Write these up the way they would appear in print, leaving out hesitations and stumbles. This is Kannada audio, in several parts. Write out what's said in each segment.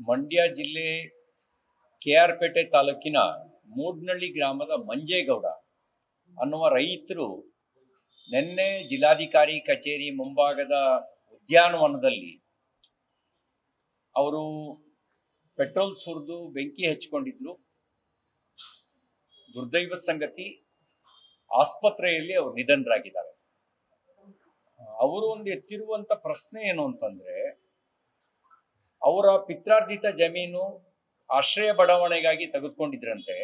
ಮಂಡ್ಯ ಜಿಲ್ಲೆ ಕೆಆರ್ ಪೇಟೆ ತಾಲೂಕಿನ ಮೂಡ್ನಳ್ಳಿ ಗ್ರಾಮದ ಮಂಜೇಗೌಡ ಅನ್ನುವ ರೈತರು ನಿನ್ನೆ ಜಿಲ್ಲಾಧಿಕಾರಿ ಕಚೇರಿ ಮುಂಭಾಗದ ಉದ್ಯಾನವನದಲ್ಲಿ ಅವರು ಪೆಟ್ರೋಲ್ ಸುರಿದು ಬೆಂಕಿ ಹಚ್ಚಿಕೊಂಡಿದ್ರು. ದುರ್ದೈವ ಸಂಗತಿ, ಆಸ್ಪತ್ರೆಯಲ್ಲಿ ಅವರು ನಿಧನರಾಗಿದ್ದಾರೆ. ಅವರು ಒಂದು ಎತ್ತಿರುವಂತ ಪ್ರಶ್ನೆ ಏನು ಅಂತಂದ್ರೆ, ಅವರ ಪಿತ್ರಾರ್ಜಿತ ಜಮೀನು ಆಶ್ರಯ ಬಡಾವಣೆಗಾಗಿ ತೆಗೆದುಕೊಂಡಿದ್ರಂತೆ.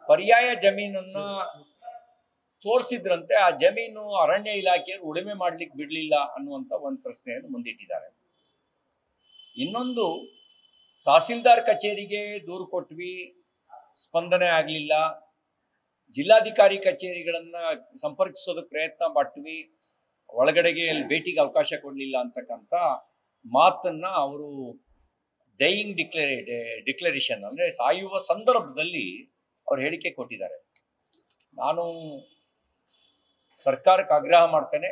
ಪರ್ಯಾಯ ಜಮೀನನ್ನ ತೋರಿಸಿದ್ರಂತೆ. ಆ ಜಮೀನು ಅರಣ್ಯ ಇಲಾಖೆಯವರು ಉಳುಮೆ ಮಾಡ್ಲಿಕ್ಕೆ ಬಿಡ್ಲಿಲ್ಲ ಅನ್ನುವಂತ ಒಂದು ಪ್ರಶ್ನೆಯನ್ನು ಮುಂದಿಟ್ಟಿದ್ದಾರೆ. ಇನ್ನೊಂದು, ತಹಸೀಲ್ದಾರ್ ಕಚೇರಿಗೆ ದೂರು ಕೊಟ್ವಿ, ಸ್ಪಂದನೆ ಆಗಲಿಲ್ಲ. ಜಿಲ್ಲಾಧಿಕಾರಿ ಕಚೇರಿಗಳನ್ನ ಸಂಪರ್ಕಿಸೋದಕ್ಕೆ ಪ್ರಯತ್ನ ಪಟ್ವಿ, ಒಳಗಡೆಗೆ ಅಲ್ಲಿ ಭೇಟಿಗೆ ಅವಕಾಶ ಕೊಡಲಿಲ್ಲ ಅಂತಕ್ಕಂಥ ಮಾತನ್ನ ಅವರು ಡೈಯಿಂಗ್ ಡಿಕ್ಲರೇಷನ್ ಅಂದ್ರೆ ಸಾಯುವ ಸಂದರ್ಭದಲ್ಲಿ ಅವ್ರು ಹೇಳಿಕೆ ಕೊಟ್ಟಿದ್ದಾರೆ. ನಾನು ಸರ್ಕಾರಕ್ಕೆ ಆಗ್ರಹ ಮಾಡ್ತೇನೆ,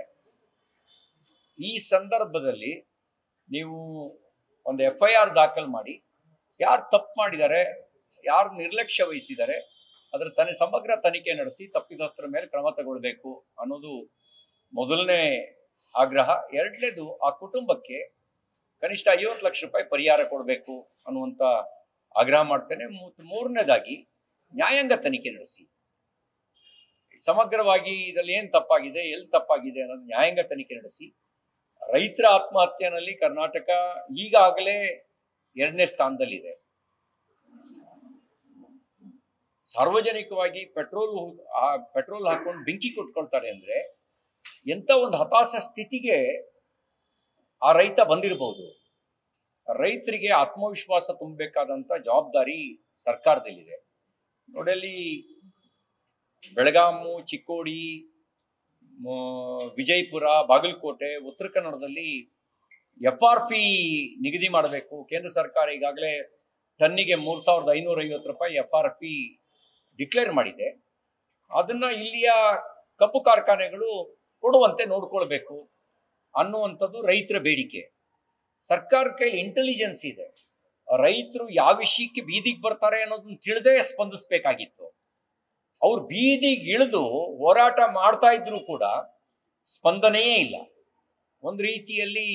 ಈ ಸಂದರ್ಭದಲ್ಲಿ ನೀವು ಒಂದು FIR ದಾಖಲು ಮಾಡಿ, ಯಾರು ತಪ್ಪು ಮಾಡಿದ್ದಾರೆ, ಯಾರು ನಿರ್ಲಕ್ಷ್ಯ ವಹಿಸಿದ್ದಾರೆ ಅದರ ಸಮಗ್ರ ತನಿಖೆ ನಡೆಸಿ ತಪ್ಪಿತಸ್ಥರ ಮೇಲೆ ಕ್ರಮ ತಗೊಳ್ಬೇಕು ಅನ್ನೋದು ಮೊದಲನೇ ಆಗ್ರಹ. ಎರಡನೇದು, ಆ ಕುಟುಂಬಕ್ಕೆ ಕನಿಷ್ಠ 50 ಲಕ್ಷ ರೂಪಾಯಿ ಪರಿಹಾರ ಕೊಡಬೇಕು ಅನ್ನುವಂಥ ಆಗ್ರಹ ಮಾಡ್ತೇನೆ. ಮೂರನೇದಾಗಿ, ನ್ಯಾಯಾಂಗ ತನಿಖೆ ನಡೆಸಿ, ಸಮಗ್ರವಾಗಿ ಇದರಲ್ಲಿ ಏನು ತಪ್ಪಾಗಿದೆ, ಎಲ್ಲಿ ತಪ್ಪಾಗಿದೆ ಅನ್ನೋದು ನ್ಯಾಯಾಂಗ ತನಿಖೆ ನಡೆಸಿ. ರೈತರ ಆತ್ಮಹತ್ಯೆಯಲ್ಲಿ ಕರ್ನಾಟಕ ಈಗಾಗಲೇ 2ನೇ ಸ್ಥಾನದಲ್ಲಿದೆ. ಸಾರ್ವಜನಿಕವಾಗಿ ಪೆಟ್ರೋಲ್ ಹಾಕೊಂಡು ಬೆಂಕಿ ಕೊಟ್ಕೊಳ್ತಾರೆ ಅಂದ್ರೆ ಎಂತ ಒಂದು ಹತಾಶ ಸ್ಥಿತಿಗೆ ಆ ರೈತ ಬಂದಿರಬಹುದು. ರೈತರಿಗೆ ಆತ್ಮವಿಶ್ವಾಸ ತುಂಬಬೇಕಾದಂತ ಜವಾಬ್ದಾರಿ ಸರ್ಕಾರದಲ್ಲಿದೆ. ನೋಡಲ್ಲಿ ಬೆಳಗಾಮು, ಚಿಕ್ಕೋಡಿ, ವಿಜಯಪುರ, ಬಾಗಲಕೋಟೆ, ಉತ್ತರ ಕನ್ನಡದಲ್ಲಿ FRP ನಿಗದಿ ಮಾಡಬೇಕು. ಕೇಂದ್ರ ಸರ್ಕಾರ ಈಗಾಗಲೇ ಟನ್ನಿಗೆ 3,550 ರೂಪಾಯಿ FRP ಡಿಕ್ಲೇರ್ ಮಾಡಿದೆ. ಅದನ್ನ ಇಲ್ಲಿಯ ಕಬ್ಬು ಕಾರ್ಖಾನೆಗಳು ಕೊಡುವಂತೆ ನೋಡ್ಕೊಳ್ಬೇಕು ಅನ್ನುವಂಥದ್ದು ರೈತರ ಬೇಡಿಕೆ. ಸರ್ಕಾರದ ಕೈಲಿ ಇಂಟೆಲಿಜೆನ್ಸ್ ಇದೆ. ರೈತರು ಯಾವ ವಿಷಯಕ್ಕೆ ಬೀದಿಗೆ ಬರ್ತಾರೆ ಅನ್ನೋದನ್ನ ತಿಳಿದೇ ಸ್ಪಂದಿಸ್ಬೇಕಾಗಿತ್ತು. ಅವ್ರು ಬೀದಿಗೆ ಇಳಿದು ಹೋರಾಟ ಮಾಡ್ತಾ ಇದ್ರು ಕೂಡ ಸ್ಪಂದನೆಯೇ ಇಲ್ಲ. ಒಂದು ರೀತಿಯಲ್ಲಿ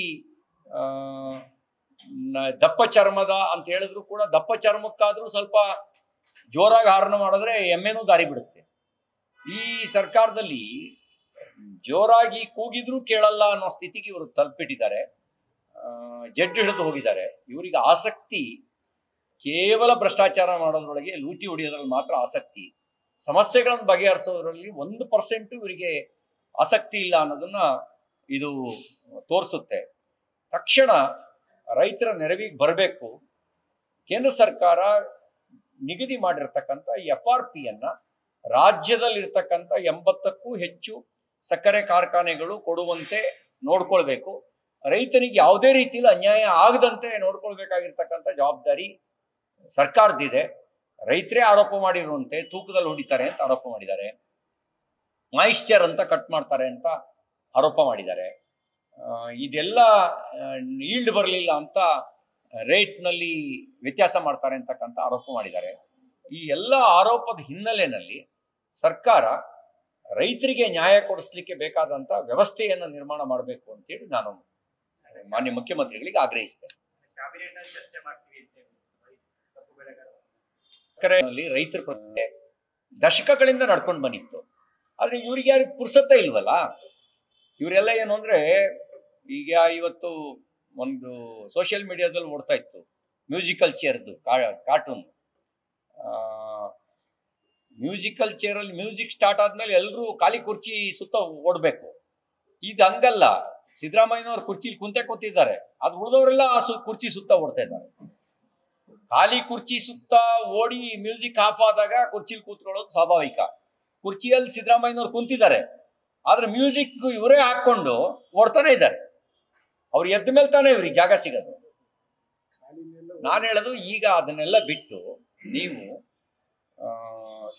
ದಪ್ಪ ಚರ್ಮದ ಅಂತ ಹೇಳಿದ್ರು ಕೂಡ ದಪ್ಪ ಚರ್ಮಕ್ಕಾದ್ರೂ ಸ್ವಲ್ಪ ಜೋರಾಗಿ ಹಾರಣ ಮಾಡಿದ್ರೆ ಎಮ್ಮೆನೂ ದಾರಿ ಬಿಡುತ್ತೆ. ಈ ಸರ್ಕಾರದಲ್ಲಿ ಜೋರಾಗಿ ಕೂಗಿದ್ರೂ ಕೇಳಲ್ಲ ಅನ್ನೋ ಸ್ಥಿತಿಗೆ ಇವರು ತಲುಪಿಟ್ಟಿದ್ದಾರೆ. ಜಡ್ಡು ಹಿಡಿದು ಹೋಗಿದ್ದಾರೆ. ಇವರಿಗೆ ಆಸಕ್ತಿ ಕೇವಲ ಭ್ರಷ್ಟಾಚಾರ ಮಾಡೋದ್ರೊಳಗೆ, ಲೂಟಿ ಹೊಡೆಯೋದ್ರಲ್ಲಿ ಮಾತ್ರ ಆಸಕ್ತಿ. ಸಮಸ್ಯೆಗಳನ್ನು ಬಗೆಹರಿಸೋದ್ರಲ್ಲಿ 1% ಇವರಿಗೆ ಆಸಕ್ತಿ ಇಲ್ಲ ಅನ್ನೋದನ್ನ ಇದು ತೋರಿಸುತ್ತೆ. ತಕ್ಷಣ ರೈತರ ನೆರವಿಗೆ ಬರಬೇಕು. ಕೇಂದ್ರ ಸರ್ಕಾರ ನಿಗದಿ ಮಾಡಿರ್ತಕ್ಕಂಥ FRPಯನ್ನ ರಾಜ್ಯದಲ್ಲಿರ್ತಕ್ಕಂಥ 80ಕ್ಕೂ ಹೆಚ್ಚು ಸಕ್ಕರೆ ಕಾರ್ಖಾನೆಗಳು ಕೊಡುವಂತೆ ನೋಡ್ಕೊಳ್ಬೇಕು. ರೈತನಿಗೆ ಯಾವುದೇ ರೀತಿಯಲ್ಲಿ ಅನ್ಯಾಯ ಆಗದಂತೆ ನೋಡ್ಕೊಳ್ಬೇಕಾಗಿರ್ತಕ್ಕಂಥ ಜವಾಬ್ದಾರಿ ಸರ್ಕಾರದಿದೆ. ರೈತರೇ ಆರೋಪ ಮಾಡಿರುವಂತೆ ತೂಕದಲ್ಲಿ ಹೊಡಿತಾರೆ ಅಂತ ಆರೋಪ ಮಾಡಿದ್ದಾರೆ, ಮಾಯಿಶ್ಚರ್ ಅಂತ ಕಟ್ ಮಾಡ್ತಾರೆ ಅಂತ ಆರೋಪ ಮಾಡಿದ್ದಾರೆ. ಇದೆಲ್ಲ ಈಲ್ಡ್ ಬರಲಿಲ್ಲ ಅಂತ ರೇಟ್ನಲ್ಲಿ ವ್ಯತ್ಯಾಸ ಮಾಡ್ತಾರೆ ಅಂತಕ್ಕಂಥ ಆರೋಪ ಮಾಡಿದ್ದಾರೆ. ಈ ಎಲ್ಲ ಆರೋಪದ ಹಿನ್ನೆಲೆಯಲ್ಲಿ ಸರ್ಕಾರ ರೈತರಿಗೆ ನ್ಯಾಯ ಕೊಡಿಸ್ಲಿಕ್ಕೆ ಬೇಕಾದಂತ ವ್ಯವಸ್ಥೆಯನ್ನು ನಿರ್ಮಾಣ ಮಾಡಬೇಕು ಅಂತೇಳಿ ನಾನು ಮಾನ್ಯ ಮುಖ್ಯಮಂತ್ರಿಗಳಿಗೆ ಆಗ್ರಹಿಸ್ತೇನೆ. ರೈತರ ಪ್ರಶ್ನೆ ದಶಕಗಳಿಂದ ನಡ್ಕೊಂಡು ಬಂದಿತ್ತು. ಆದ್ರೆ ಇವ್ರಿಗೆ ಯಾರಿಗೆ ಪುರ್ಸತ್ತೆ ಇಲ್ವಲ್ಲ. ಇವರೆಲ್ಲ ಏನು ಅಂದ್ರೆ, ಈಗ ಇವತ್ತು ಒಂದು ಸೋಷಿಯಲ್ ಮೀಡಿಯಾದಲ್ಲಿ ಓಡ್ತಾ ಇತ್ತು ಮ್ಯೂಸಿಕಲ್ ಚೇರ್ದು ಕಾರ್ಟೂನ್. ಮ್ಯೂಸಿಕಲ್ ಚೇರ್ ಅಲ್ಲಿ ಮ್ಯೂಸಿಕ್ ಸ್ಟಾರ್ಟ್ ಆದ್ಮೇಲೆ ಎಲ್ಲರೂ ಖಾಲಿ ಕುರ್ಚಿ ಸುತ್ತ ಓಡ್ಬೇಕು. ಇದು ಹಂಗಲ್ಲ. ಸಿದ್ದರಾಮಯ್ಯನವ್ರು ಕುರ್ಚಿಲಿ ಕೂತಿದ್ದಾರೆ, ಅದು ಉಳಿದವರೆಲ್ಲ ಆ ಕುರ್ಚಿ ಸುತ್ತ ಓಡ್ತಾ ಇದ್ದಾರೆ. ಖಾಲಿ ಕುರ್ಚಿ ಸುತ್ತ ಓಡಿ ಮ್ಯೂಸಿಕ್ ಆಫ್ ಆದಾಗ ಕುರ್ಚಿಲಿ ಕೂತ್ಕೊಳ್ಳೋದು ಸ್ವಾಭಾವಿಕ. ಕುರ್ಚಿಯಲ್ಲಿ ಸಿದ್ದರಾಮಯ್ಯನವ್ರು ಕುಂತಿದ್ದಾರೆ, ಆದ್ರೆ ಮ್ಯೂಸಿಕ್ ಇವರೇ ಹಾಕೊಂಡು ಓಡ್ತಾನೆ ಇದ್ದಾರೆ. ಅವ್ರು ಎದ್ದ ಮೇಲೆ ತಾನೇ ಇವ್ರಿಗೆ ಜಾಗ ಸಿಗೋದು. ನಾನು ಹೇಳೋದು, ಈಗ ಅದನ್ನೆಲ್ಲ ಬಿಟ್ಟು ನೀವು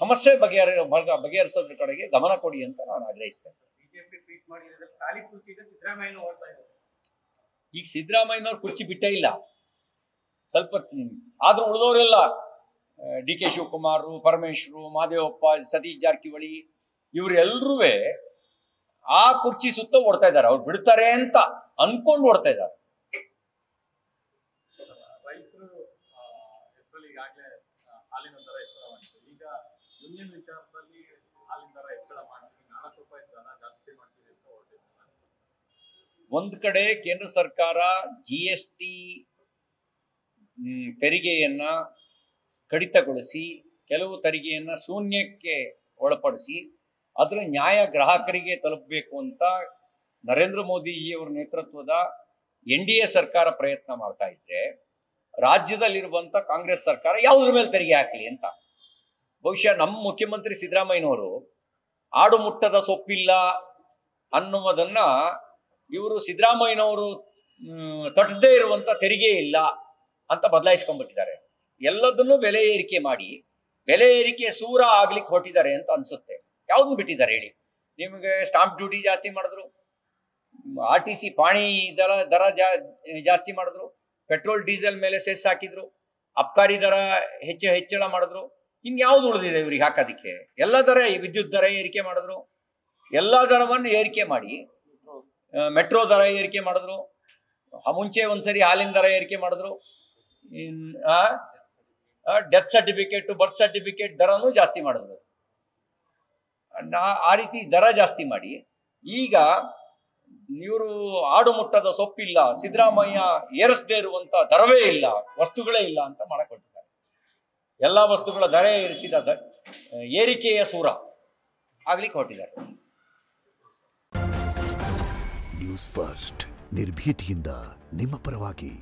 ಸಮಸ್ಯೆ ಬಗೆಹರಿಸೋದ್ರ ಕಡೆಗೆ ಗಮನ ಕೊಡಿ ಅಂತ ನಾನು ಆಗ್ರಹಿಸ್ತೇನೆ. ಈಗ ಸಿದ್ದರಾಮಯ್ಯನವ್ರ ಕುರ್ಚಿ ಬಿಟ್ಟೇ ಇಲ್ಲ. ಸ್ವಲ್ಪ ಆದ್ರೂ ಉಳಿದವರೆಲ್ಲ ಡಿ ಕೆ ಶಿವಕುಮಾರ್, ಪರಮೇಶ್ವರು, ಮಹದೇವಪ್ಪ, ಸತೀಶ್ ಜಾರಕಿಹೊಳಿ ಇವರೆಲ್ಲರೂ ಆ ಕುರ್ಚಿ ಸುತ್ತ ಓಡ್ತಾ ಇದ್ದಾರೆ. ಅವ್ರು ಬಿಡ್ತಾರೆ ಅಂತ ಅನ್ಕೊಂಡು ಓಡ್ತಾ ಇದ್ದಾರೆ. ರೈತರು ಹೆಸರಲ್ಲಿ ಈಗಾಗಲೇ ಹಾಲಿನ ದರ ಹೆಚ್ಚಳ ಮಾಡಿದ್ರು. ಈಗ ಯೂನಿಯನ್ ವಿಚಾರದಲ್ಲಿ ಹಾಲಿನ ದರ ಹೆಚ್ಚಳ ಮಾಡ್ತೀವಿ, 4 ರೂಪಾಯಿ ದರ ಜಾಸ್ತಿ ಮಾಡ್ತೀವಿ ಅಂತ ಹೊರಟಿದ್ದಾರೆ. ಒಂದ್ ಕಡೆ ಕೇಂದ್ರ ಸರ್ಕಾರ GST ತೆರಿಗೆಯನ್ನ ಕಡಿತಗೊಳಿಸಿ ಕೆಲವು ತೆರಿಗೆಯನ್ನ ಶೂನ್ಯಕ್ಕೆ ಒಳಪಡಿಸಿ ಅದರ ನ್ಯಾಯ ಗ್ರಾಹಕರಿಗೆ ತಲುಪಬೇಕು ಅಂತ ನರೇಂದ್ರ ಮೋದಿಜಿಯವರ ನೇತೃತ್ವದ NDA ಸರ್ಕಾರ ಪ್ರಯತ್ನ ಮಾಡ್ತಾ ಇದ್ರೆ, ರಾಜ್ಯದಲ್ಲಿರುವಂತ ಕಾಂಗ್ರೆಸ್ ಸರ್ಕಾರ ಯಾವುದ್ರ ಮೇಲೆ ತೆರಿಗೆ ಹಾಕಲಿ ಅಂತ. ಬಹುಶಃ ನಮ್ಮ ಮುಖ್ಯಮಂತ್ರಿ ಸಿದ್ದರಾಮಯ್ಯನವರು ಆಡು ಮುಟ್ಟದ ಸೊಪ್ಪಿಲ್ಲ ಅನ್ನುವುದನ್ನ ಇವರು ಸಿದ್ದರಾಮಯ್ಯನವರು ತಟ್ಟದೇ ಇರುವಂತ ತೆರಿಗೆ ಇಲ್ಲ ಅಂತ ಬದಲಾಯಿಸ್ಕೊಂಡ್ಬಿಟ್ಟಿದ್ದಾರೆ. ಎಲ್ಲದನ್ನೂ ಬೆಲೆ ಏರಿಕೆ ಮಾಡಿ ಬೆಲೆ ಏರಿಕೆ ಸೂರ ಆಗ್ಲಿಕ್ಕೆ ಹೊರಟಿದ್ದಾರೆ ಅಂತ ಅನ್ಸುತ್ತೆ. ಯಾವ್ದನ್ನು ಬಿಟ್ಟಿದ್ದಾರೆ ಹೇಳಿ? ನಿಮಗೆ ಸ್ಟಾಂಪ್ ಡ್ಯೂಟಿ ಜಾಸ್ತಿ ಮಾಡಿದ್ರು, RTC ಪಾಣಿ ದರ ಜಾಸ್ತಿ ಮಾಡಿದ್ರು, ಪೆಟ್ರೋಲ್ ಡೀಸೆಲ್ ಮೇಲೆ ಸೆಸ್ ಹಾಕಿದ್ರು, ಅಬ್ಕಾರಿ ದರ ಹೆಚ್ಚಳ ಮಾಡಿದ್ರು. ಇನ್ಯಾವ್ದು ಉಳಿದಿದೆ ಇವ್ರಿಗೆ ಹಾಕೋದಿಕ್ಕೆ? ಎಲ್ಲ ದರ, ವಿದ್ಯುತ್ ದರ ಏರಿಕೆ ಮಾಡಿದ್ರು, ಎಲ್ಲ ದರವನ್ನು ಏರಿಕೆ ಮಾಡಿ ಮೆಟ್ರೋ ದರ ಏರಿಕೆ ಮಾಡಿದ್ರು, ಮುಂಚೆ ಒಂದ್ಸರಿ ಹಾಲಿನ ದರ ಏರಿಕೆ ಮಾಡಿದ್ರು, ಡೆತ್ ಸರ್ಟಿಫಿಕೇಟ್, ಬರ್ತ್ ಸರ್ಟಿಫಿಕೇಟ್ ದರನೂ ಜಾಸ್ತಿ ಮಾಡಿದ್ರು. ಆ ರೀತಿ ದರ ಜಾಸ್ತಿ ಮಾಡಿ ಈಗ ಇವರು ಆಡು ಮುಟ್ಟದ ಸೊಪ್ಪಿಲ್ಲ, ಸಿದ್ದರಾಮಯ್ಯ ಏರಿಸದೇ ಇರುವಂತ ದರವೇ ಇಲ್ಲ, ವಸ್ತುಗಳೇ ಇಲ್ಲ ಅಂತ ಮಾಡಕೊಟ್ಟಿದ್ದಾರೆ. ಎಲ್ಲ ವಸ್ತುಗಳ ದರ ಏರಿಸಿದ ಏರಿಕೆಯ ಸೂರ ಆಗ್ಲಿಕ್ಕೆ ಹೊರಟಿದ್ದಾರೆ. ನ್ಯೂಸ್ ಫಸ್ಟ್, ನಿರ್ಭೀತಿಯಿಂದ ನಿಮ್ಮ ಪರವಾಗಿ.